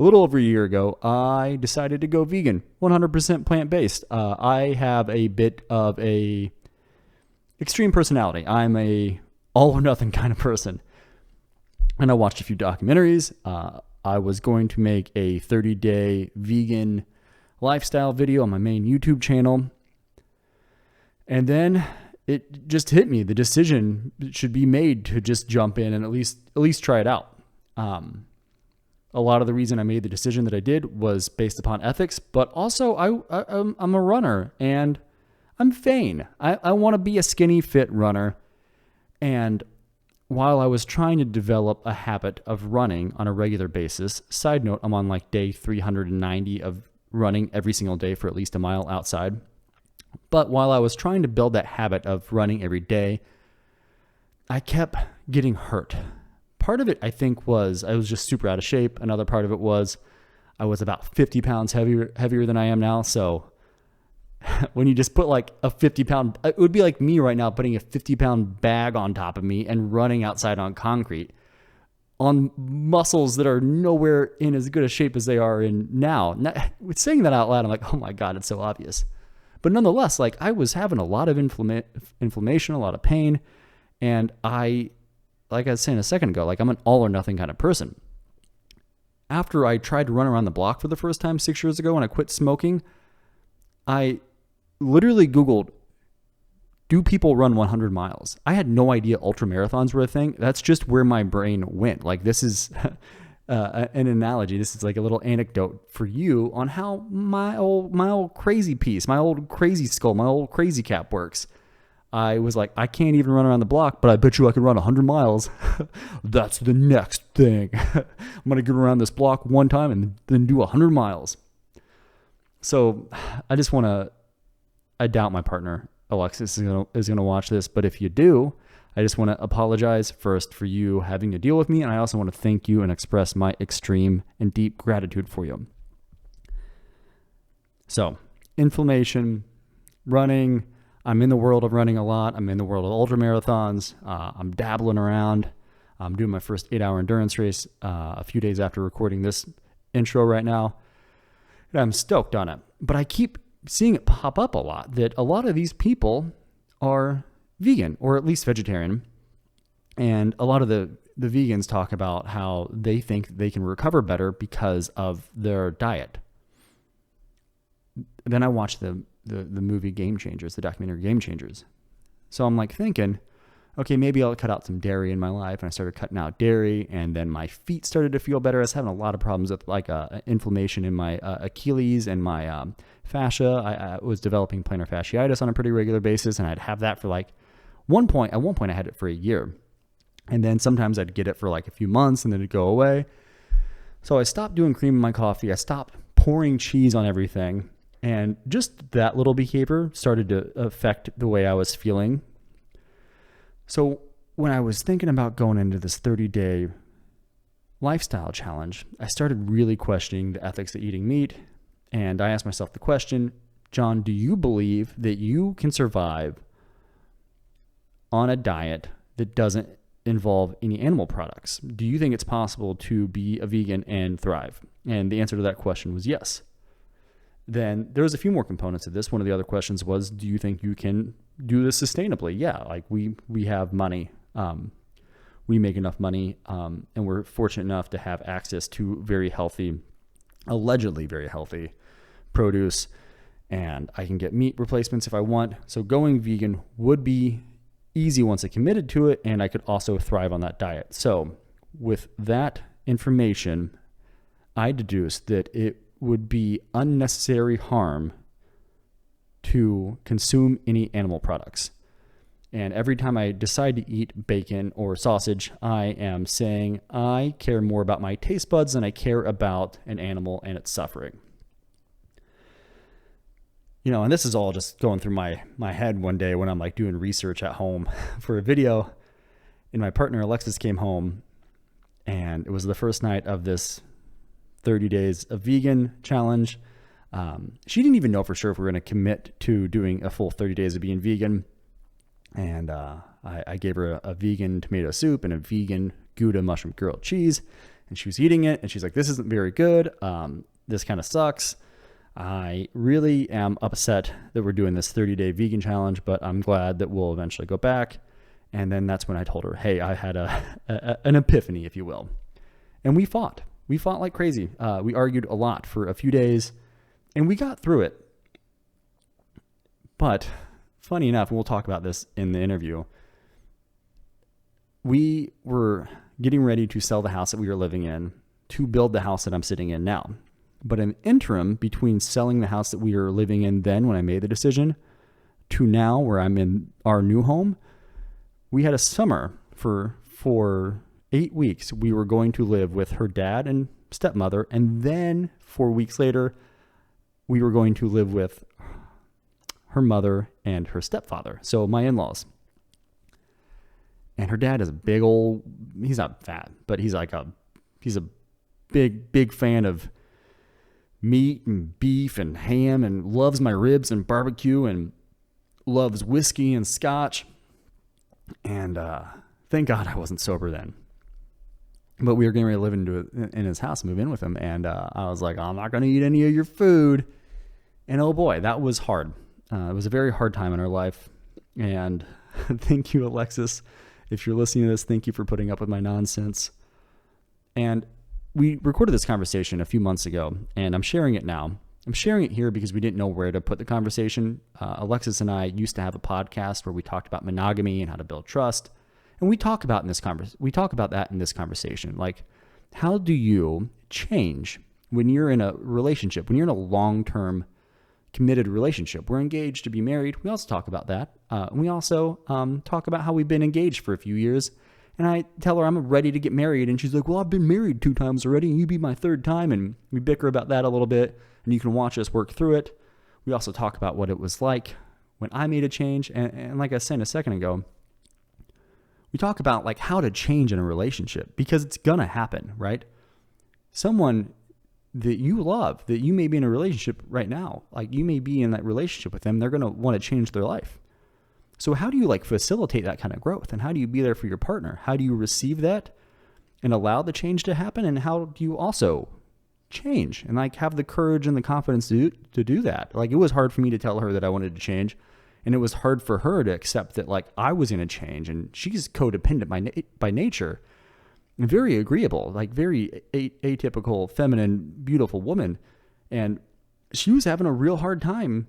a little over a year ago, I decided to go vegan, 100% plant-based. I have a bit of a extreme personality. I'm a all or nothing kind of person. And I watched a few documentaries. I was going to make a 30-day vegan lifestyle video on my main YouTube channel. And then it just hit me. The decision should be made to just jump in and at least try it out. A lot of the reason I made the decision that I did was based upon ethics, but also I'm a runner and I'm vain. I want to be a skinny, fit runner. And while I was trying to develop a habit of running on a regular basis, side note, I'm on like day 390 of running every single day for at least a mile outside. But while I was trying to build that habit of running every day, I kept getting hurt. Part of it, I think, was I was just super out of shape. Another part of it was I was about 50 pounds heavier than I am now. So when you just put like a 50-pound, it would be like me right now putting a 50-pound bag on top of me and running outside on concrete on muscles that are nowhere in as good a shape as they are in now. With saying that out loud, I'm like, oh my God, it's so obvious. But nonetheless, like I was having a lot of inflammation, a lot of pain. And like I was saying a second ago, like I'm an all or nothing kind of person. After I tried to run around the block for the first time 6 years ago when I quit smoking, I literally Googled, do people run 100 miles? I had no idea ultra marathons were a thing. That's just where my brain went. Like this is an analogy. This is like a little anecdote for you on how my old crazy piece, my old crazy skull, my old crazy cap works. I was like, I can't even run around the block, but I bet you I can run 100 miles. That's the next thing. I'm going to get around this block one time and then do 100 miles. So I doubt my partner, Alexis, is going to watch this. But if you do, I just want to apologize first for you having to deal with me. And I also want to thank you and express my extreme and deep gratitude for you. So, inflammation, running. I'm in the world of running a lot. I'm in the world of ultra marathons. I'm dabbling around. I'm doing my first 8-hour endurance race a few days after recording this intro right now. And I'm stoked on it. But I keep seeing it pop up a lot that a lot of these people are vegan or at least vegetarian. And a lot of the vegans talk about how they think they can recover better because of their diet. Then I watched the movie Game Changers, the documentary Game Changers. So I'm like thinking, okay, maybe I'll cut out some dairy in my life. And I started cutting out dairy, and then my feet started to feel better. I was having a lot of problems with like inflammation in my Achilles and my fascia. I was developing plantar fasciitis on a pretty regular basis, and I'd have that for like at one point I had it for a year. And then sometimes I'd get it for like a few months and then it'd go away. So I stopped doing cream in my coffee. I stopped pouring cheese on everything. And just that little behavior started to affect the way I was feeling. So when I was thinking about going into this 30-day lifestyle challenge, I started really questioning the ethics of eating meat. And I asked myself the question, John, do you believe that you can survive on a diet that doesn't involve any animal products? Do you think it's possible to be a vegan and thrive? And the answer to that question was yes. Then there was a few more components of this. One of the other questions was, do you think you can do this sustainably? Yeah, like we have money. We make enough money, and we're fortunate enough to have access to very healthy, allegedly very healthy produce, and I can get meat replacements if I want. So going vegan would be easy once I committed to it, and I could also thrive on that diet. So with that information, I deduced that it would be unnecessary harm to consume any animal products. And every time I decide to eat bacon or sausage, I am saying I care more about my taste buds than I care about an animal and its suffering. You know, and this is all just going through my head one day when I'm like doing research at home for a video, and my partner Alexis came home, and it was the first night of this 30 days of vegan challenge. She didn't even know for sure if we were going to commit to doing a full 30 days of being vegan. And I gave her a vegan tomato soup and a vegan Gouda mushroom grilled cheese. and she was eating it, and she's like, this isn't very good. This kind of sucks. I really am upset that we're doing this 30-day vegan challenge, but I'm glad that we'll eventually go back. And then that's when I told her, hey, I had an epiphany, if you will. And we fought. We fought like crazy. We argued a lot for a few days, and we got through it. But funny enough, and we'll talk about this in the interview, we were getting ready to sell the house that we were living in to build the house that I'm sitting in now. But in the interim between selling the house that we were living in then when I made the decision to now where I'm in our new home, we had a summer for 8 weeks. We were going to live with her dad and stepmother. And then 4 weeks later, we were going to live with her mother and her stepfather. So my in-laws. And her dad is a big old, he's not fat, but he's a big fan of meat and beef and ham and loves my ribs and barbecue and loves whiskey and scotch. And thank God I wasn't sober then. But we were getting ready to live in his house, move in with him. And I was like, I'm not going to eat any of your food. And oh boy, that was hard. It was a very hard time in our life. And thank you, Alexis. If you're listening to this, thank you for putting up with my nonsense. And we recorded this conversation a few months ago, and I'm sharing it now. I'm sharing it here because we didn't know where to put the conversation. Alexis and I used to have a podcast where we talked about monogamy and how to build trust. And we talk about that in this conversation. Like, how do you change when you're in a relationship, when you're in a long-term committed relationship? We're engaged to be married. We also talk about that. And we also talk about how we've been engaged for a few years. And I tell her I'm ready to get married. And she's like, well, I've been married 2 times already, and you'd be my 3rd time. And we bicker about that a little bit. And you can watch us work through it. We also talk about what it was like when I made a change. And like I said a second ago, we talk about like how to change in a relationship, because it's going to happen, right? Someone that you love, that you may be in a relationship right now, like you may be in that relationship with them, they're going to want to change their life. So how do you like facilitate that kind of growth? And how do you be there for your partner? How do you receive that and allow the change to happen? And how do you also change and like have the courage and the confidence to do that? Like, it was hard for me to tell her that I wanted to change, and it was hard for her to accept that like I was going to change, and she's codependent by nature. Very agreeable, like very atypical, feminine, beautiful woman. And she was having a real hard time,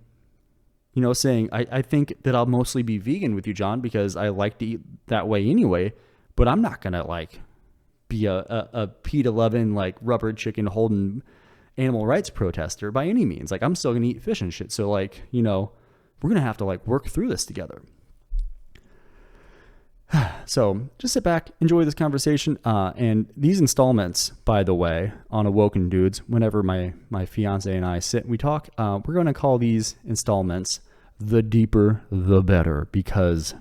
saying, I think that I'll mostly be vegan with you, John, because I like to eat that way anyway, but I'm not going to like be a PETA loving, like rubber chicken holding animal rights protester by any means. Like, I'm still going to eat fish and shit. So like, we're going to have to like work through this together. So just sit back, enjoy this conversation. And these installments, by the way, on Awoken Dudes, whenever my fiance and I sit and we talk, we're going to call these installments The Deeper, The Better, because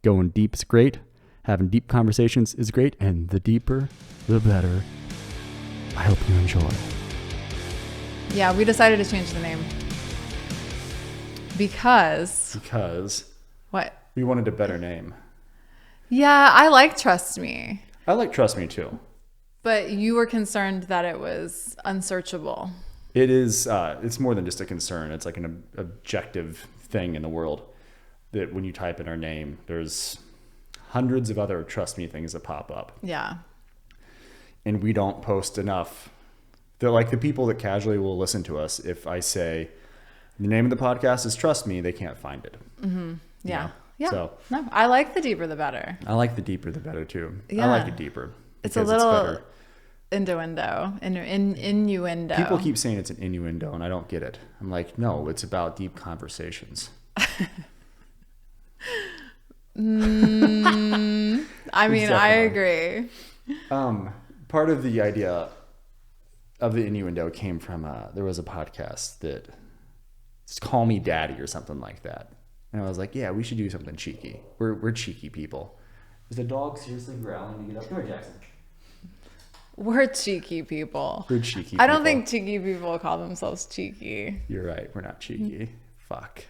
going deep is great. Having deep conversations is great. And the deeper, the better. I hope you enjoy. Yeah, we decided to change the name. Because what? We wanted a better name. Yeah, I like Trust Me. I like Trust Me too. But you were concerned that it was unsearchable. It is, it's more than just a concern. It's like an objective thing in the world that when you type in our name, there's hundreds of other Trust Me things that pop up. Yeah. And we don't post enough. They're like the people that casually will listen to us. If I say the name of the podcast is Trust Me, they can't find it. Mm-hmm. Yeah. Yeah. So, no, I like the deeper the better. I like the deeper the better too. Yeah. I like it deeper. It's a little innuendo. People keep saying it's an innuendo, and I don't get it. I'm like, no, it's about deep conversations. I mean, I agree. Part of the idea of the innuendo came from there was a podcast that it's Call Me Daddy or something like that. And I was like, yeah, we should do something cheeky. We're cheeky people. Is the dog seriously growling to get up? Come here, Jackson. We're cheeky people. We're cheeky people. I don't think cheeky people call themselves cheeky. You're right. We're not cheeky. Fuck.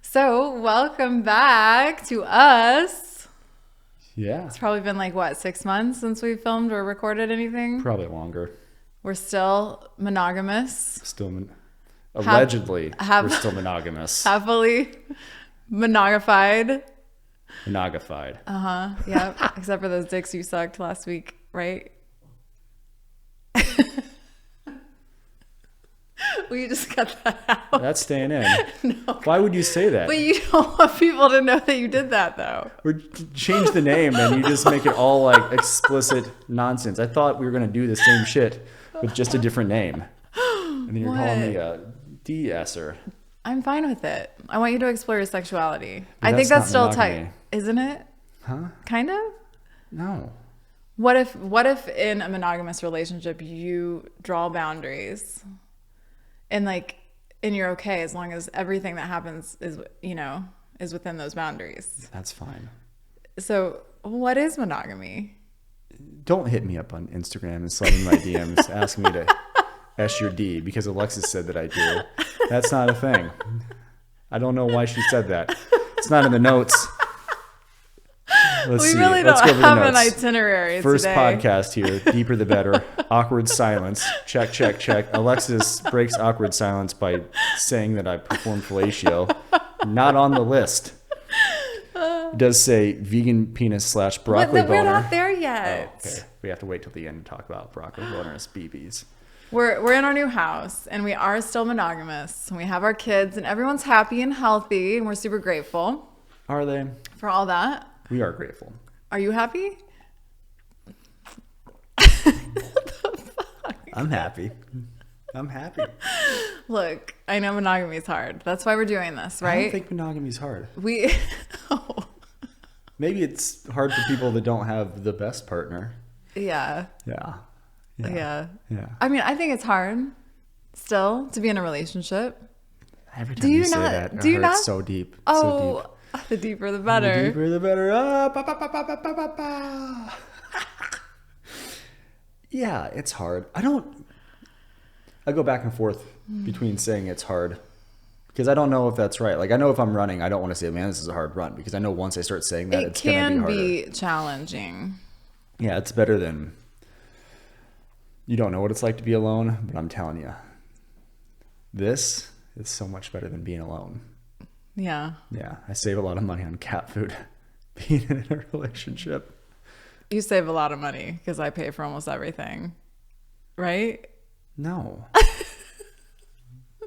So, welcome back to us. Yeah. It's probably been like, what, 6 months since we filmed or recorded anything? Probably longer. We're still monogamous. Allegedly, we're still monogamous. Happily monogified. Monogified. Yep. Except for those dicks you sucked last week, right? Will you just cut that out? That's staying in. No. Why would you say that? But you don't want people to know that you did that, though. Or change the name and you just make it all like explicit nonsense. I thought we were going to do the same shit with just a different name. And then you're calling me a de-esser. I'm fine with it. I want you to explore your sexuality. But I think that's still monogamy. tight, isn't it? Huh? Kind of? No. What if in a monogamous relationship you draw boundaries and you're okay as long as everything that happens is within those boundaries? That's fine. So what is monogamy? Don't hit me up on Instagram and slide in my DMs asking me to S your D because Alexis said that I do. That's not a thing. I don't know why she said that. It's not in the notes. Let's we see. really Let's don't go over the have an notes. itinerary First today. podcast here. Deeper the better. Awkward silence. Check, check, check. Alexis breaks awkward silence by saying that I performed fellatio. Not on the list. It does say vegan penis / broccoli boner. We're not there Oh, yet. okay. We have to wait till the end to talk about broccoli boners, BBs. We're in our new house and we are still monogamous. We have our kids and everyone's happy and healthy and we're super grateful Are they? for all that. We are grateful. Are you happy? I'm happy. I'm happy. Look, I know monogamy is hard. That's why we're doing this, I right? don't think monogamy's hard. We oh. Maybe it's hard for people that don't have the best partner. Yeah. Yeah. Yeah. Yeah. I mean, I think it's hard still to be in a relationship. Every Do time you you say not- that, it do you hurts not- so deep. Oh, So deep. the deeper the better. The deeper the better. Ah, ba, ba, ba, ba, ba, ba, ba, ba. Yeah, it's hard. I go back and forth between saying it's hard because I don't know if that's right. Like, I know if I'm running, I don't want to say, man, this is a hard run because I know once I start saying that, It it's going to be can harder. be challenging. Yeah, it's better than you don't know what it's like to be alone, but I'm telling you, this is so much better than being alone. Yeah. Yeah, I save a lot of money on cat food being in a relationship. You save a lot of money because I pay for almost everything. Right? No.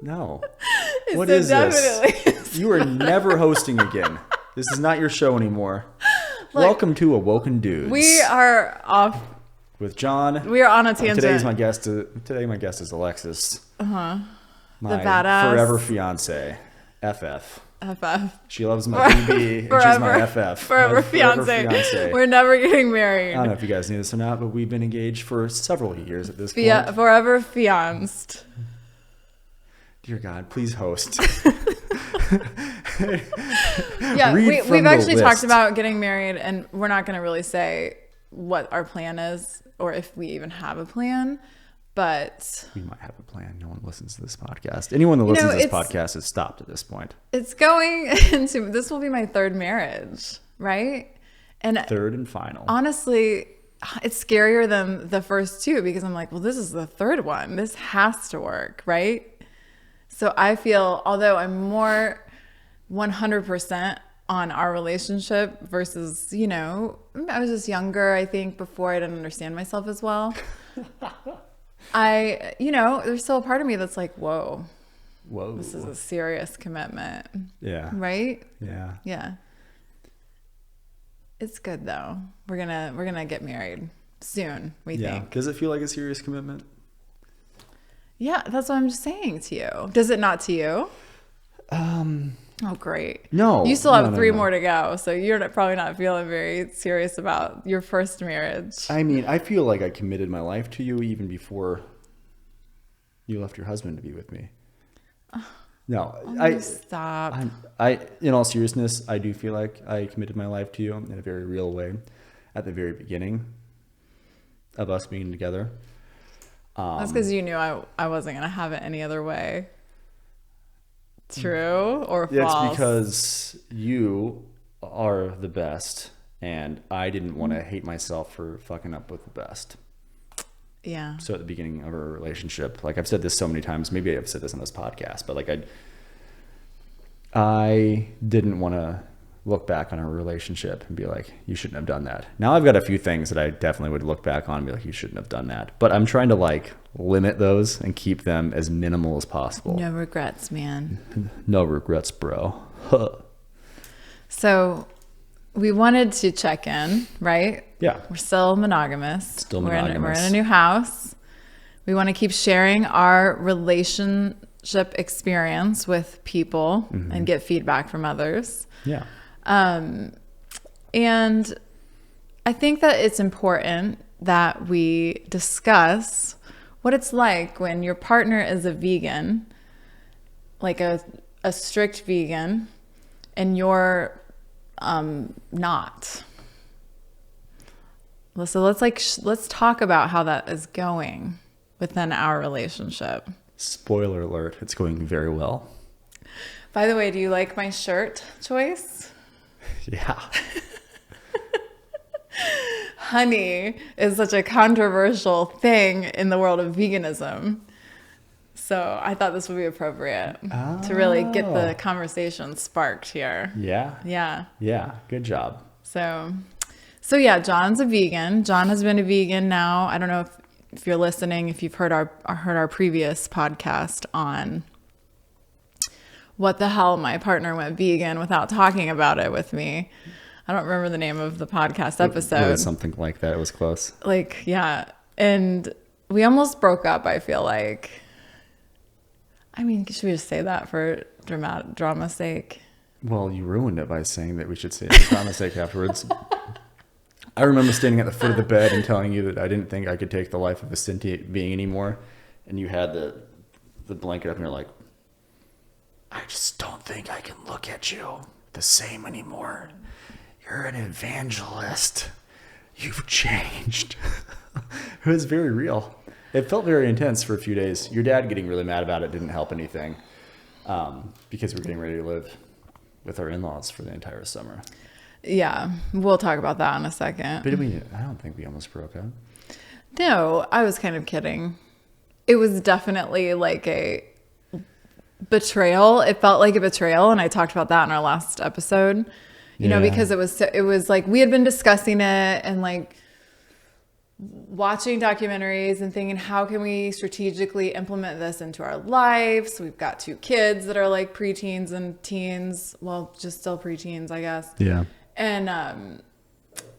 No. It's What so is definitely. this? You are never hosting again. This is not your show anymore. Look, Welcome to Awoken Dudes. We are off. with John. We are on a tangent. Today my guest is Alexis. The My badass. forever fiance, FF. FF. She loves my BB and she's my FF. Forever My fiance. We're never getting I married. don't know if you guys knew this or not, but we've been engaged for several years at this point. Forever fianced. Dear God, please host. Yeah, Read from we've the actually talked list. about getting married, and we're not going to really say what our plan is or if we even have a plan. But We might have a plan. No one listens to this podcast. Anyone that listens to this it's- podcast has stopped at this point. it's going into this will be my third marriage, right? And Third and final. honestly, it's scarier than the first two because I'm like, well, this is the third one. This has to work, right? So I feel, although I'm more 100% on our relationship versus, I was just younger, I think, before I didn't understand myself as well. There's still a part of me that's like, whoa, this is a serious commitment, Yeah. right? Yeah. Yeah. It's good though. We're gonna get married soon, we Yeah. think. Does it feel like a serious commitment? Yeah, that's what I'm just saying to you. Does it not to you? Oh, great. No. You still have No, three no. more to go, so you're probably not feeling very serious about your first marriage. I mean, I feel like I committed my life to you even before you left your husband to be with me. No, Stop. in all seriousness, I do feel like I committed my life to you in a very real way at the very beginning of us being together. That's because you knew I wasn't gonna have it any other way. True or false? That's because you are the best And I didn't want to hate myself for fucking up with the best. Yeah. So at the beginning of a relationship, like I've said this so many times, maybe I've said this on this podcast, but like I didn't want to look back on a relationship and be like, you shouldn't have done that. Now I've got a few things that I definitely would look back on and be like, you shouldn't have done that. But I'm trying to like limit those and keep them as minimal as possible. No regrets, man. No regrets, bro. So we wanted to check in, right? Yeah. We're still monogamous. Still We're in monogamous. a new house. We want to keep sharing our relationship experience with people and get feedback from others. Yeah. And I think that it's important that we discuss what it's like when your partner is a vegan, like a strict vegan, and you're not. So let's talk about how that is going within our relationship. Spoiler alert, it's going very well. By the way, do you like my shirt choice? Yeah. Honey is such a controversial thing in the world of veganism. So I thought this would be appropriate to really get the conversation sparked here. Yeah. Yeah. Yeah. Good job. So yeah, John's a vegan. John has been a vegan now. I don't know if you're listening, if you've heard our previous podcast on what the hell my partner went vegan without talking about it with me. I don't remember the name of the podcast episode. It was something like that. It was close. Like, yeah. And we almost broke up, I feel like. I mean, should we just say that for drama's sake? Well, you ruined it by saying that we should say it for drama's sake afterwards. I remember standing at the foot of the bed and telling you that I didn't think I could take the life of a sentient being anymore. And you had the blanket up and you're like, I just don't think I can look at you the same anymore. You're an evangelist. You've changed. It was very real. It felt very intense for a few days. Your dad getting really mad about it didn't help anything because we're getting ready to live with our in-laws for the entire summer. Yeah, we'll talk about that in a second. But I don't think we almost broke up. No, I was kind of kidding. It was definitely like a betrayal. It felt like a betrayal, and I talked about that in our last episode. You know, because it was like we had been discussing it and like watching documentaries and thinking, how can we strategically implement this into our lives? We've got 2 kids that are like preteens and teens. Well, just still preteens, I guess. Yeah. And,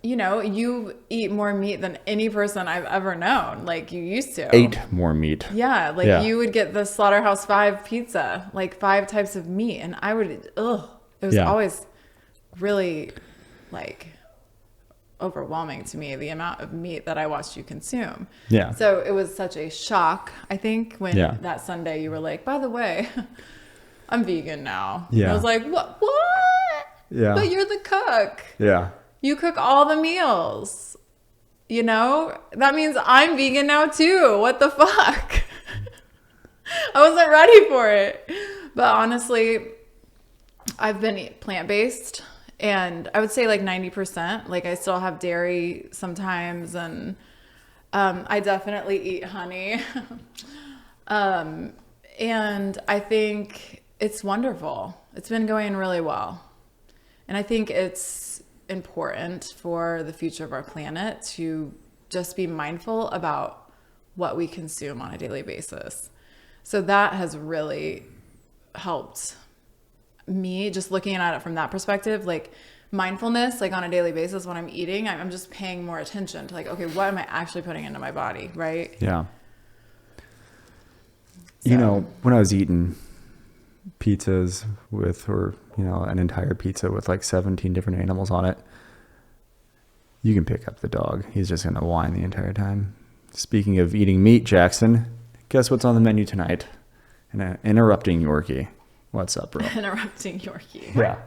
you know, you eat more meat than any person I've ever known. Like you used to. 8 more meat. Yeah. Like you would get the Slaughterhouse 5 pizza, like 5 types of meat. And I would, it was always really like overwhelming to me, the amount of meat that I watched you consume. Yeah. So it was such a shock, I think, when that Sunday you were like, by the way, I'm vegan now. Yeah. And I was like, what? Yeah. But you're the cook. Yeah. You cook all the meals. You know? That means I'm vegan now too. What the fuck? I wasn't ready for it. But honestly, I've been plant-based. And I would say like 90%. Like I still have dairy sometimes, and I definitely eat honey. And I think it's wonderful. It's been going really well. And I think it's important for the future of our planet to just be mindful about what we consume on a daily basis. So that has really helped me, just looking at it from that perspective, like mindfulness, like on a daily basis when I'm eating, I'm just paying more attention to like, okay, what am I actually putting into my body, right? Yeah. So. You know, when I was eating pizzas or an entire pizza with like 17 different animals on it, you can pick up the dog. He's just going to whine the entire time. Speaking of eating meat, Jackson, guess what's on the menu tonight? An interrupting Yorkie. What's up, bro? Interrupting Yorkie. Yeah.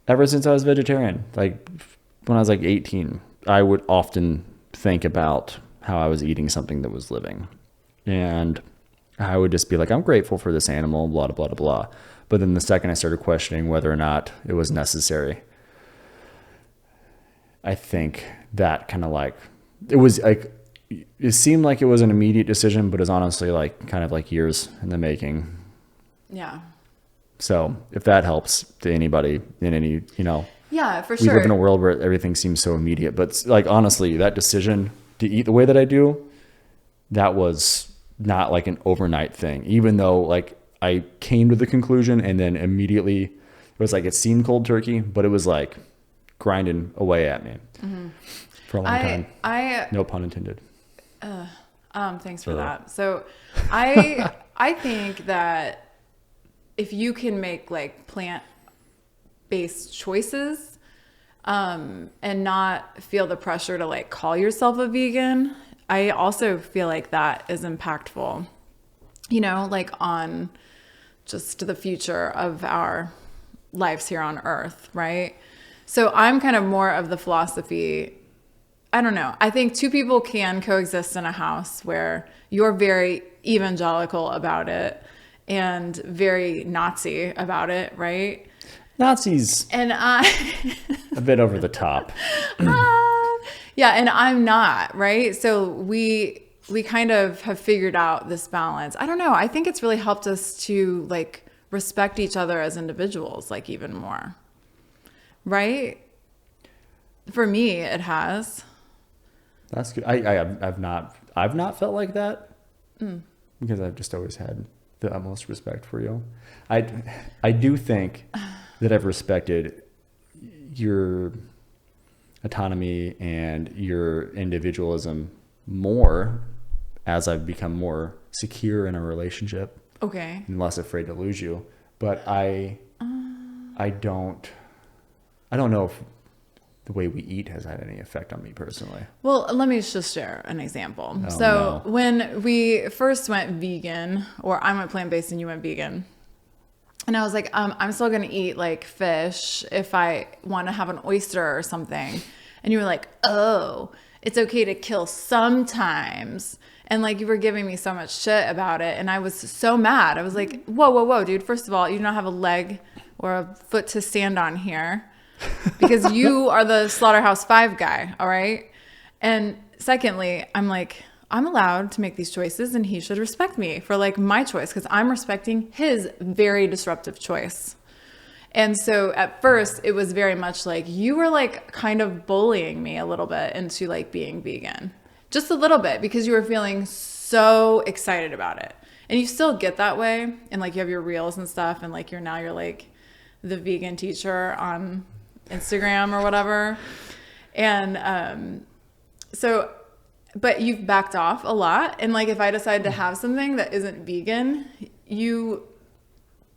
Ever since I was vegetarian, like when I was like 18, I would often think about how I was eating something that was living. And I would just be like, I'm grateful for this animal, blah, blah, blah, blah. But then the second I started questioning whether or not it was necessary, I think that kind of like, it was like, it seemed like it was an immediate decision, but it's honestly like kind of like years in the making. Yeah. So if that helps to anybody in any, Yeah, for we sure. live in a world where everything seems so immediate, but like, honestly, that decision to eat the way that I do, that was not like an overnight thing, even though like I came to the conclusion and then immediately it was like, it seemed cold turkey, but it was like grinding away at me for a long time. No pun intended. Thanks for that. So I think that if you can make like plant-based choices, and not feel the pressure to like call yourself a vegan, I also feel like that is impactful, like on just the future of our lives here on earth, right? So I'm kind of more of the philosophy, I don't know. I think two people can coexist in a house where you're very evangelical about it and very Nazi about it, right? Nazis, And I, a bit over the top. yeah, and I'm not, right? So we kind of have figured out this balance. I don't know. I think it's really helped us to like respect each other as individuals, like even more, right? For me, it has. That's good. I've not felt like that because I've just always had the utmost respect for you. I do think that I've respected your autonomy and your individualism more as I've become more secure in a relationship. Okay. And less afraid to lose you. But I don't know if the way we eat has had any effect on me personally. Well, let me just share an example. Oh, so no. when we first went vegan, or I went plant-based and you went vegan, and I was like, I'm still going to eat like fish if I want to have an oyster or something. And you were like, oh, it's okay to kill sometimes. And like you were giving me so much shit about it. And I was so mad. I was like, whoa, whoa, whoa, dude. First of all, you don't have a leg or a foot to stand on here because you are the Slaughterhouse-Five guy. All right. And secondly, I'm like, I'm allowed to make these choices and he should respect me for like my choice because I'm respecting his very disruptive choice. And so at first it was very much like you were like kind of bullying me a little bit into like being vegan, just a little bit, because you were feeling so excited about it. And you still get that way. And like you have your reels and stuff. And like you're like the vegan teacher on Instagram or whatever. And so, but you've backed off a lot. And like if I decide to have something that isn't vegan, you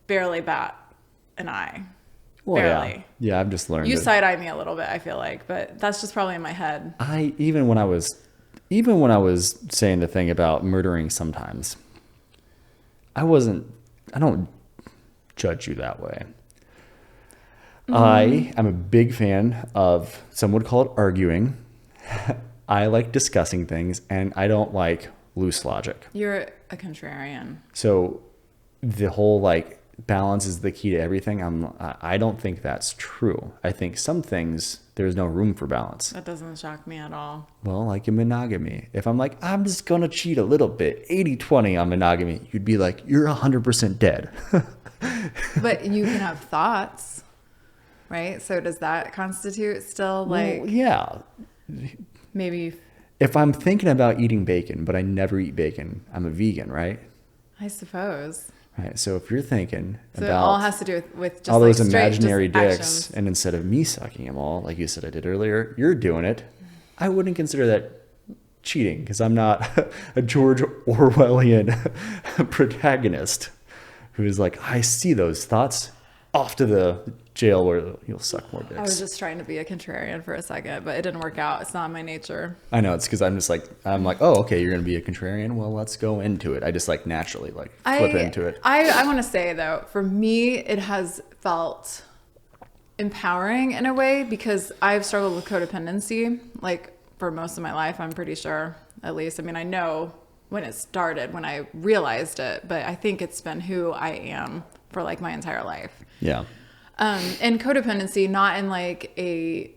barely bat an eye. Well, barely. Yeah, I've just learned You it. side-eye me a little bit, I feel like, but that's just probably in my head. Even when I was saying the thing about murdering sometimes, I don't judge you that way. I am a big fan of, some would call it arguing. I like discussing things, and I don't like loose logic. You're a contrarian. So the whole like balance is the key to everything. I don't think that's true. I think some things there's no room for balance. That doesn't shock me at all. Well, like in monogamy, if I'm like, I'm just going to cheat a little bit, 80-20 on monogamy, you'd be like, you're 100% dead. But you can have thoughts, right? So does that constitute still like Well, yeah. maybe, If I'm thinking about eating bacon, but I never eat bacon, I'm a vegan, right? I suppose. Right. So if you're thinking So it about all has to do with just all like those straight, imaginary just dicks, actions. and instead of me sucking them all, like you said I did earlier, you're doing it, I wouldn't consider that cheating because I'm not a George Orwellian protagonist who's like, I see those thoughts, off to the jail where you'll suck more dicks. I was just trying to be a contrarian for a second, but it didn't work out. It's not my nature. I know, it's because I'm like, oh, okay, you're going to be a contrarian. Well, let's go into it. I just like naturally like flip into it. I want to say though, for me, it has felt empowering in a way because I've struggled with codependency like for most of my life, I'm pretty sure, at least. I mean, I know when it started, when I realized it, but I think it's been who I am for like my entire life. Yeah. And codependency, not in like a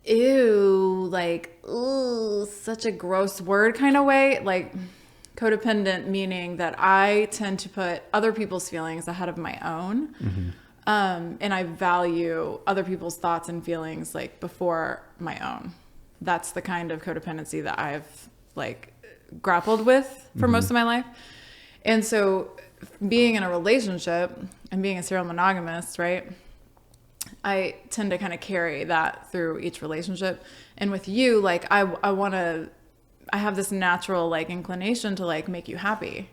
ew, like, ooh, such a gross word kind of way. Like codependent meaning that I tend to put other people's feelings ahead of my own. Mm-hmm. And I value other people's thoughts and feelings like before my own. That's the kind of codependency that I've like grappled with for most of my life. And so being in a relationship and being a serial monogamist, right? I tend to kind of carry that through each relationship. And with you, like I have this natural like inclination to like make you happy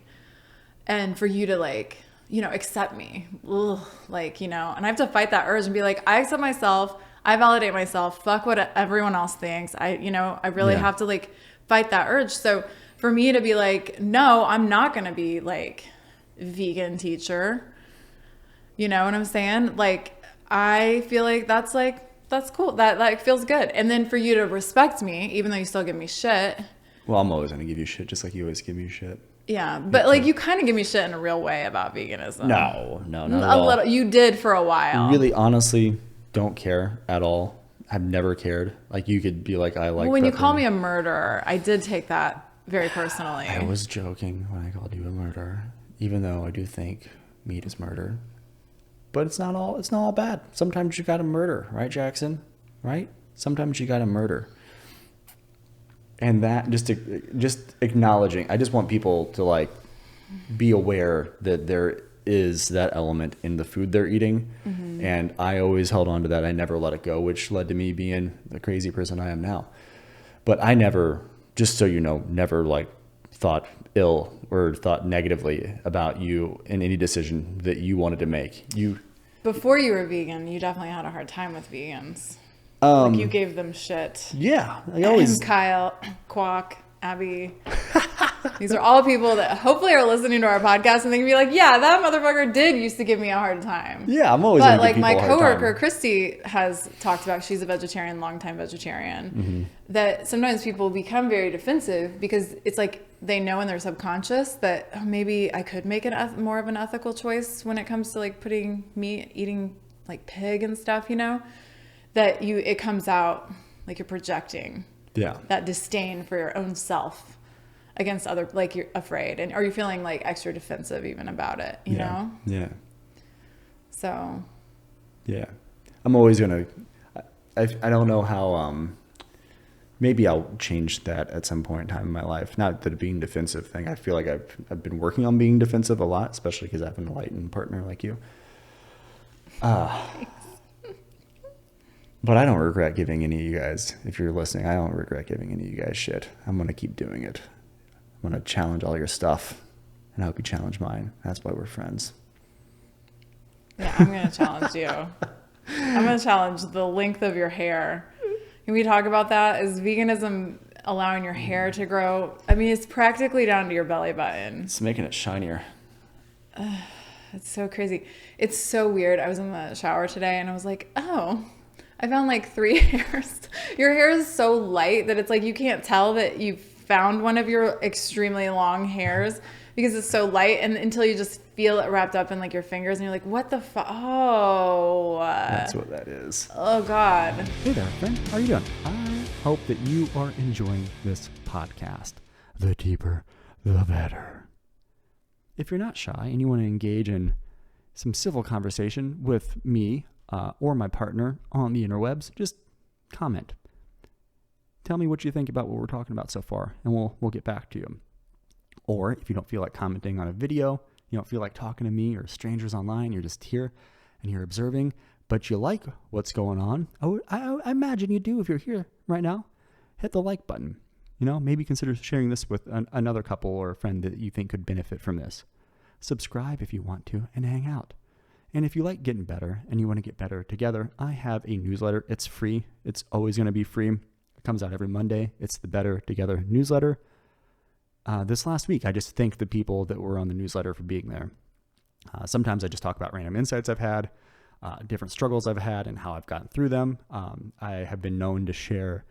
and for you to like, you know, accept me. Ugh, like, you know, and I have to fight that urge and be like, I accept myself. I validate myself. Fuck what everyone else thinks. I really have to like fight that urge. So for me to be like, no, I'm not going to be like vegan teacher. You know what I'm saying? Like, I feel like that's cool. That like feels good. And then for you to respect me, even though you still give me shit. Well, I'm always going to give you shit just like you always give me shit. Yeah. But like you kind of give me shit in a real way about veganism. No, not at a all. little. You did for a while. Really, honestly, don't care at all. I've never cared. Like you could be like, I like. Well, when you call me a murderer, I did take that very personally. I was joking when I called you a murderer, even though I do think meat is murder. But it's not all bad. Sometimes you gotta murder, right, Jackson? Right? Sometimes you gotta murder. And that just acknowledging, I just want people to like be aware that there is that element in the food they're eating. Mm-hmm. And I always held on to that. I never let it go, which led to me being the crazy person I am now. But I never, just so you know, never like thought ill or thought negatively about you in any decision that you wanted to make. Before you were vegan, you definitely had a hard time with vegans. Like you gave them shit. Yeah, I always. And Kyle, Quack, Abby. These are all people that hopefully are listening to our podcast and they can be like, yeah, that motherfucker did used to give me a hard time. Yeah, I'm always. But like my coworker Christy has talked about, she's a vegetarian, longtime vegetarian, mm-hmm. that sometimes people become very defensive because it's like they know in their subconscious that oh, maybe I could make it more of an ethical choice when it comes to like putting meat, eating like pig and stuff, you know, that it comes out like you're projecting that disdain for your own self against other, like you're afraid and or you're feeling like extra defensive even about it, you know? Yeah. So. Yeah. I'm always going to, I don't know how, maybe I'll change that at some point in time in my life. Not the being defensive thing. I feel like I've been working on being defensive a lot, especially because I have an enlightened partner like you. But I don't regret giving any of you guys, if you're listening, I don't regret giving any of you guys shit. I'm going to keep doing it. I'm going to challenge all your stuff, and I hope you challenge mine. That's why we're friends. Yeah, I'm going to challenge you. I'm going to challenge the length of your hair. Can we talk about that? Is veganism allowing your hair to grow? I mean, it's practically down to your belly button. It's making it shinier. It's so crazy. It's so weird. I was in the shower today, and I was like, oh, I found like 3 hairs. Your hair is so light that it's like you can't tell that you found one of your extremely long hairs because it's so light, and until you just feel it wrapped up in like your fingers and you're like, what the fuck? Oh. That's what that is. Oh, God. Hey there, friend. How are you doing? I hope that you are enjoying this podcast. The deeper, the better. If you're not shy and you want to engage in some civil conversation with me, or my partner on the interwebs, just comment. Tell me what you think about what we're talking about so far, and we'll get back to you. Or if you don't feel like commenting on a video, you don't feel like talking to me or strangers online, you're just here and you're observing, but you like what's going on, I imagine you do if you're here right now. Hit the like button. You know, maybe consider sharing this with another couple or a friend that you think could benefit from this. Subscribe if you want to, and hang out. And if you like getting better and you want to get better together, I have a newsletter. It's free. It's always going to be free. It comes out every Monday. It's the Better Together newsletter. This last week, I just thanked the people that were on the newsletter for being there. Sometimes I just talk about random insights I've had, different struggles I've had, and how I've gotten through them. I have been known to share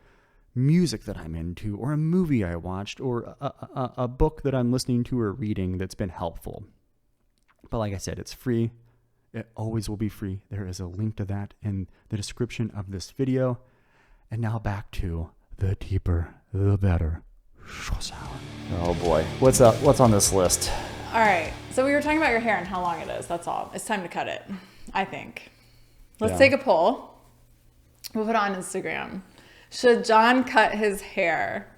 music that I'm into, or a movie I watched, or a book that I'm listening to or reading that's been helpful. But like I said, it's free. It always will be free. There is a link to that in the description of this video. And now back to the deeper, the better. Oh boy. What's up? What's on this list? All right. So we were talking about your hair and how long it is. That's all. It's time to cut it, I think. Let's take a poll. We'll put it on Instagram. Should John cut his hair?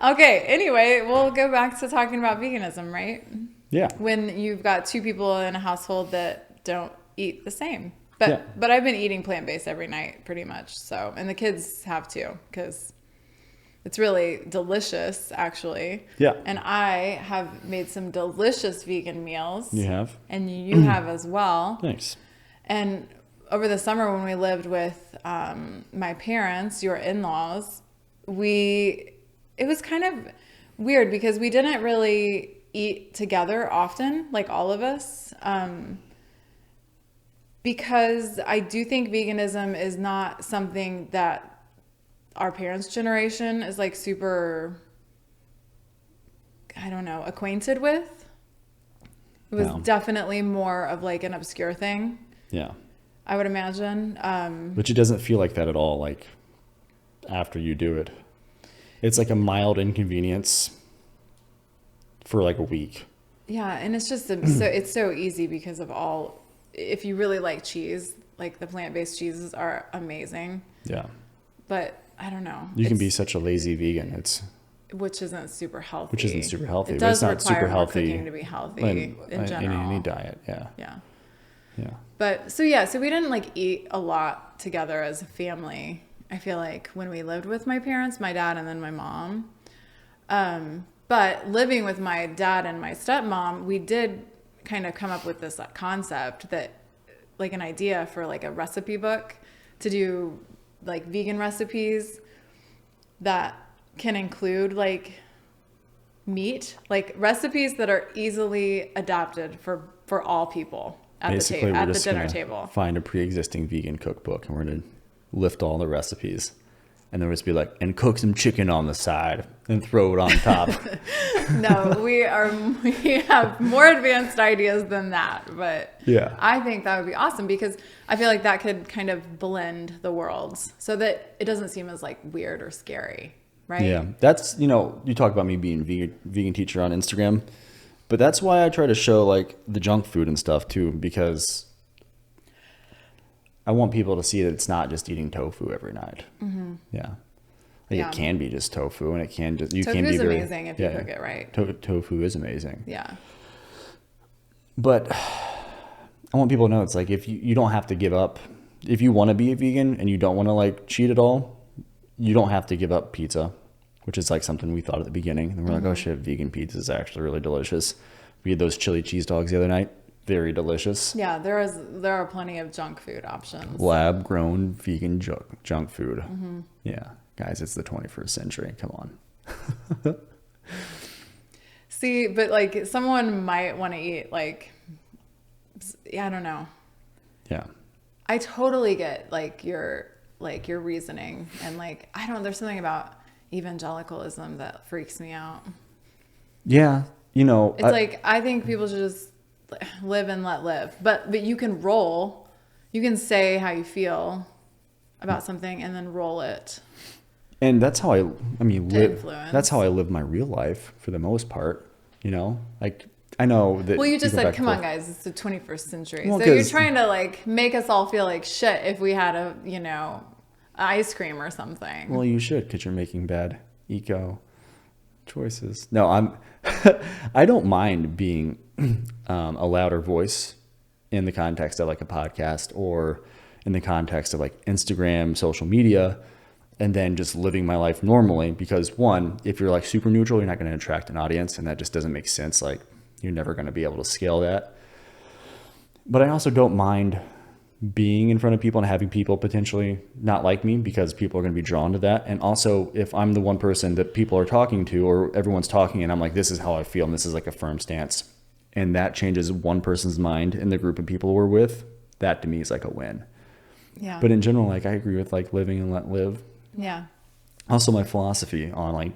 Okay. Anyway, we'll go back to talking about veganism, right? Yeah. When you've got two people in a household that don't eat the same. But I've been eating plant-based every night pretty much. So, and the kids have too, because it's really delicious, actually. Yeah. And I have made some delicious vegan meals. You have? And you have as well. Thanks. And over the summer when we lived with my parents, your in-laws, it was kind of weird because we didn't really eat together often, like all of us. Because I do think veganism is not something that our parents' generation is like super, I don't know, acquainted with. It was definitely more of like an obscure thing. Yeah. I would imagine. But it doesn't feel like that at all, like after you do it. It's like a mild inconvenience for like a week. Yeah, and it's just it's so easy because of all, if you really like cheese, like the plant-based cheeses are amazing. Yeah. But I don't know. You can be such a lazy vegan. Which isn't super healthy. But It does it's not require super more healthy cooking to be healthy in general. In any diet, yeah. Yeah. Yeah. But so we didn't like eat a lot together as a family. I feel like when we lived with my parents, my dad and then my mom. But living with my dad and my stepmom, we did kind of come up with this concept that, like an idea for like a recipe book to do like vegan recipes that can include like meat, like recipes that are easily adapted for all people at Basically, the we're just dinner gonna table. find a pre-existing vegan cookbook and we're going to lift all the recipes. And then we'll just be like, and cook some chicken on the side and throw it on top. No, we have more advanced ideas than that. But yeah, I think that would be awesome because I feel like that could kind of blend the worlds so that it doesn't seem as like weird or scary, right? Yeah, that's, you talk about me being vegan teacher on Instagram, but that's why I try to show like the junk food and stuff too, because I want people to see that it's not just eating tofu every night. Mm-hmm. Yeah. It can be just tofu, and it can just, Tofu is amazing if you cook it right. Tofu is amazing. Yeah. But I want people to know it's like, if you don't have to give up, if you want to be a vegan and you don't want to like cheat at all, you don't have to give up pizza, which is like something we thought at the beginning. And we're like, oh shit, vegan pizza is actually really delicious. We had those chili cheese dogs the other night. Very delicious. Yeah, there are plenty of junk food options. Lab grown vegan junk food. Mm-hmm. Yeah. Guys, it's the 21st century. Come on. See, but like someone might want to eat like, I don't know. Yeah. I totally get your reasoning, and like, there's something about evangelicalism that freaks me out. Yeah. It's I think people should just live and let live, but you can say how you feel about something and then roll it. And that's how I live. Influence. That's how I live my real life for the most part. Like I know that. Well, you just said, come on, guys, it's the 21st century. Well, so you're trying to like make us all feel like shit if we had ice cream or something. Well, you should, because you're making bad eco choices. No, I don't mind being a louder voice in the context of like a podcast or in the context of like Instagram, social media, and then just living my life normally. Because one, if you're like super neutral, you're not going to attract an audience, and that just doesn't make sense. Like you're never going to be able to scale that. But I also don't mind being in front of people and having people potentially not like me, because people are going to be drawn to that. And also, if I'm the one person that people are talking to, or everyone's talking and I'm like, this is how I feel and this is like a firm stance, and that changes one person's mind in the group of people we're with, that to me is like a win. Yeah. But in general, like I agree with like living and let live. Yeah. Also, my philosophy on like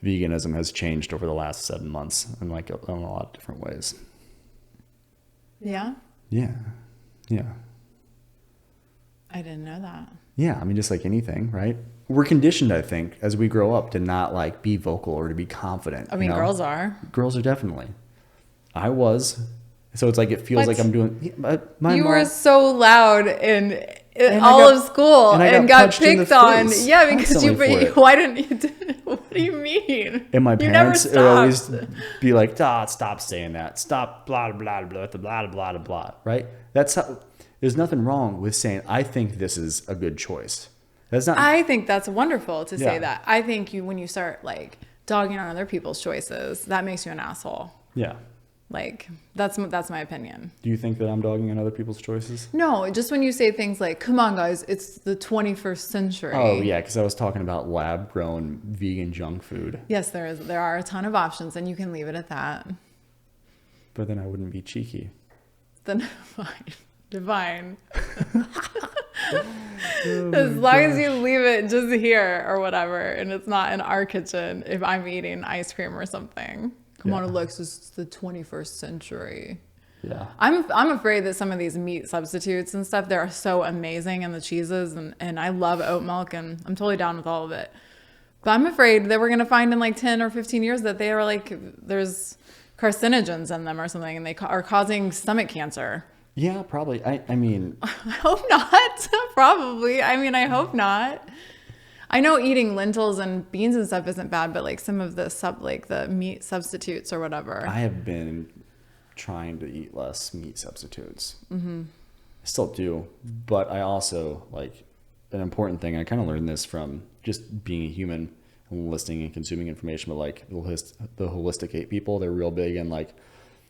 veganism has changed over the last 7 months in like in a lot of different ways. Yeah. Yeah. Yeah. I didn't know that. Yeah. I mean, just like anything, right? We're conditioned, I think, as we grow up to not like be vocal or to be confident. I mean, you know? girls are. Girls are definitely. I was. So it's like, it feels What? like I'm doing. Yeah, my You mom, were so loud in And all I got- of school and I and got got punched in the picked on. face Yeah, because constantly for it. why didn't you do what do you mean? and my You never parents would always stopped. be like, stop saying that. Stop, blah, blah, blah, blah, blah, blah, blah, blah, right? That's how, there's nothing wrong with saying, I think this is a good choice. That's not, I think that's wonderful to say Yeah. that. I think when you start like dogging on other people's choices, that makes you an asshole. yeah. Like that's my opinion. Do you think that I'm dogging on other people's choices? No, just when you say things like, "Come on, guys, it's the 21st century." Oh, yeah, because I was talking about lab-grown vegan junk food. Yes, there are a ton of options, and you can leave it at that. But then I wouldn't be cheeky. Then fine, divine. As long as you leave it just here or whatever, and it's not in our kitchen if I'm eating ice cream or something. Come on, Yeah. Alexis, it's the 21st century. Yeah. I'm afraid that some of these meat substitutes and stuff, they're so amazing, and the cheeses, and I love oat milk, and I'm totally down with all of it. But I'm afraid that we're going to find in like 10 or 15 years that they are like, there's carcinogens in them or something, and they are causing stomach cancer. Yeah, probably. I mean, I hope not. Probably. I mean, I hope not. I know eating lentils and beans and stuff isn't bad, but like some of the the meat substitutes or whatever. I have been trying to eat less meat substitutes. Mm-hmm. I still do, but I also like an important thing. I kind of learned this from just being a human and listening and consuming information. But like the holistic hate people, they're real big, and like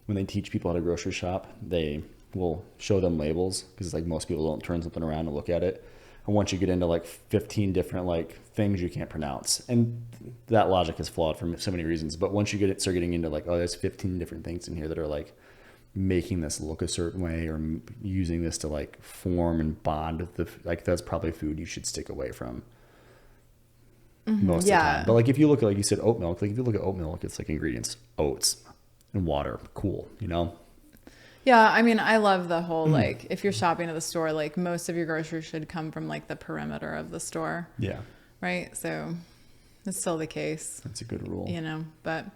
when they teach people how to grocery shop, they will show them labels because like most people don't turn something around and look at it. And once you get into like 15 different like things you can't pronounce, and that logic is flawed for so many reasons. But once you start getting into like, oh, there's 15 different things in here that are like making this look a certain way or using this to like form and bond like that's probably food you should stick away from most of the time. But like if you look at, like you said, oat milk, like if you look at oat milk, it's like ingredients, oats and water, cool, you know? Yeah, I mean, I love the whole, like, if you're shopping at the store, like, most of your groceries should come from, like, the perimeter of the store. Yeah. Right? So, it's still the case. That's a good rule. You know, but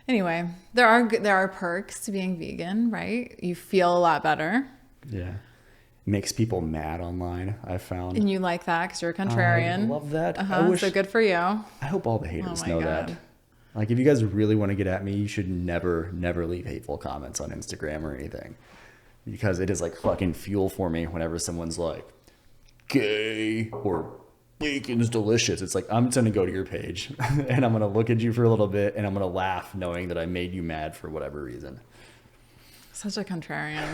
anyway, there are perks to being vegan, right? You feel a lot better. Yeah. Makes people mad online, I found. And you like that because you're a contrarian. I love that. So good for you. I hope all the haters my know God. that. Like, if you guys really want to get at me, you should never leave hateful comments on Instagram or anything. Because it is like fucking fuel for me whenever someone's like, gay or bacon's delicious. It's like, I'm just going to go to your page and I'm going to look at you for a little bit and I'm going to laugh knowing that I made you mad for whatever reason. Such a contrarian.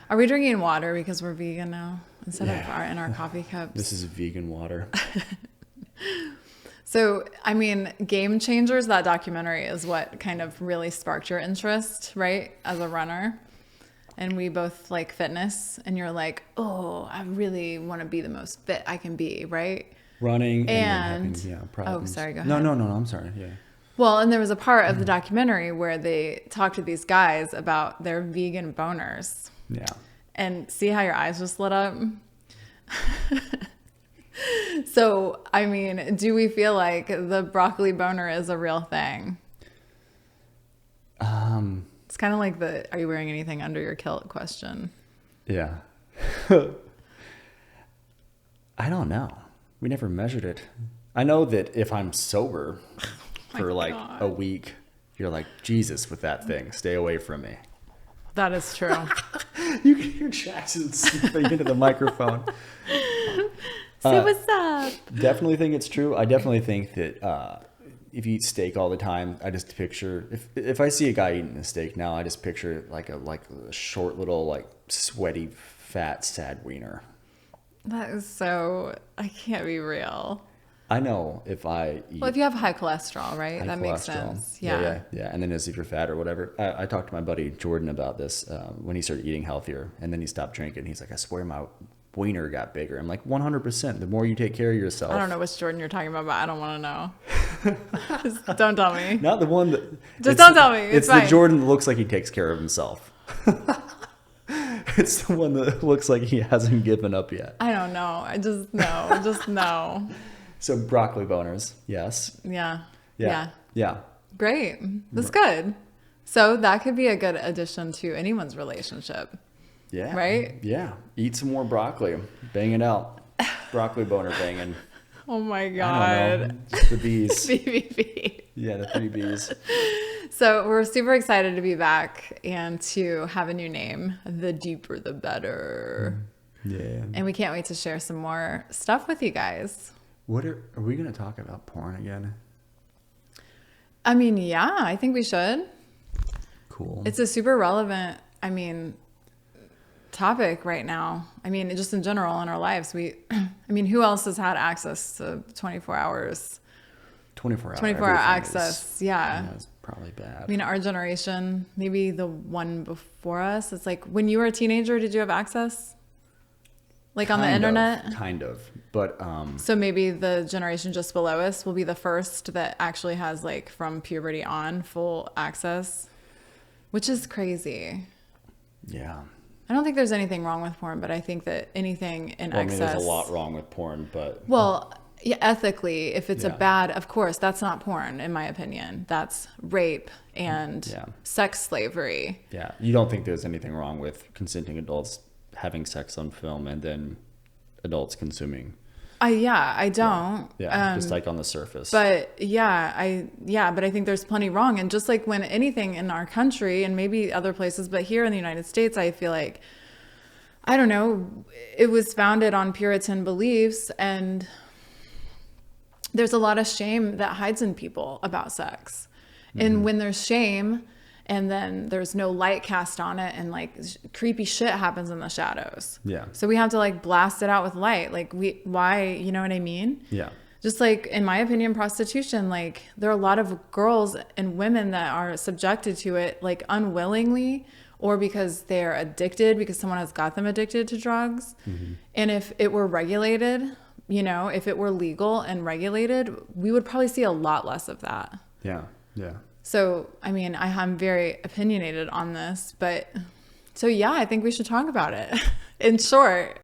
Are we drinking water because we're vegan now instead of in our coffee cups? This is vegan water. So, I mean, Game Changers, that documentary is what kind of really sparked your interest, right? As a runner. And we both like fitness. And you're like, oh, I really want to be the most fit I can be, right? Running and then having, problems. Oh, sorry, go No, ahead. no, I'm sorry. Yeah. Well, and there was a part of the documentary where they talked to these guys about their vegan boners. Yeah. And see how your eyes just lit up? So, I mean, do we feel like the broccoli boner is a real thing? It's kind of like the "are you wearing anything under your kilt" question. Yeah. I don't know. We never measured it. I know that if I'm sober for like a week, you're like, Jesus with that thing. Stay away from me. That is true. You can hear Jackson sniffing into the microphone. Say what's up. Definitely think it's true. I definitely think that if you eat steak all the time, I just picture if I see a guy eating a steak now, I just picture like a short little like sweaty fat sad wiener. That is so, I can't be real. I know if I eat Well, if you have high cholesterol, right? high That makes cholesterol. sense. Yeah. And then as if you're fat or whatever. I talked to my buddy Jordan about this when he started eating healthier and then he stopped drinking. He's like, I swear wiener got bigger. I'm like, 100%. The more you take care of yourself. I don't know which Jordan you're talking about, but I don't want to know. Just don't tell me. Not the one that. Just don't tell me. It's fine. the Jordan that looks like he takes care of himself. It's the one that looks like he hasn't given up yet. I don't know. I just know. Just know. So broccoli boners, yes. Yeah. Yeah. Great. That's good. So that could be a good addition to anyone's relationship. Yeah. Right? Yeah. Eat some more broccoli. Bang it out. Broccoli boner banging. Oh my I don't God. know. Just the bees. BBB. Yeah, the 3 Bs. So we're super excited to be back and to have a new name. The deeper, the better. Yeah. And we can't wait to share some more stuff with you guys. What are we going to talk about porn again? I mean, yeah, I think we should. Cool. It's a super relevant, topic right now. Just in general in our lives. Who else has had access to 24 hours? 24 hour everything access. Yeah. It's probably bad. Our generation, maybe the one before us, it's like when you were a teenager, did you have access? Like on the internet? Kind of. But so maybe the generation just below us will be the first that actually has like from puberty on full access, which is crazy. Yeah. I don't think there's anything wrong with porn, but I think that anything in excess. There's a lot wrong with porn, but. Well, yeah, ethically, if it's a Yeah. bad, of course, that's not porn, in my opinion. That's rape and sex slavery. Yeah. You don't think there's anything wrong with consenting adults having sex on film and then adults consuming? I don't. Yeah. Just like on the surface. But but I think there's plenty wrong. And just like when anything in our country and maybe other places, but here in the United States, I feel like, I don't know, it was founded on Puritan beliefs, and there's a lot of shame that hides in people about sex. And when there's shame and then there's no light cast on it, and like creepy shit happens in the shadows. Yeah. So we have to like blast it out with light. Like why, you know what I mean? Yeah. Just like, in my opinion, prostitution, like there are a lot of girls and women that are subjected to it, like unwillingly, or because they're addicted, because someone has got them addicted to drugs. And if it were regulated, if it were legal and regulated, we would probably see a lot less of that. Yeah. Yeah. So, I'm very opinionated on this, but so yeah, I think we should talk about it in short.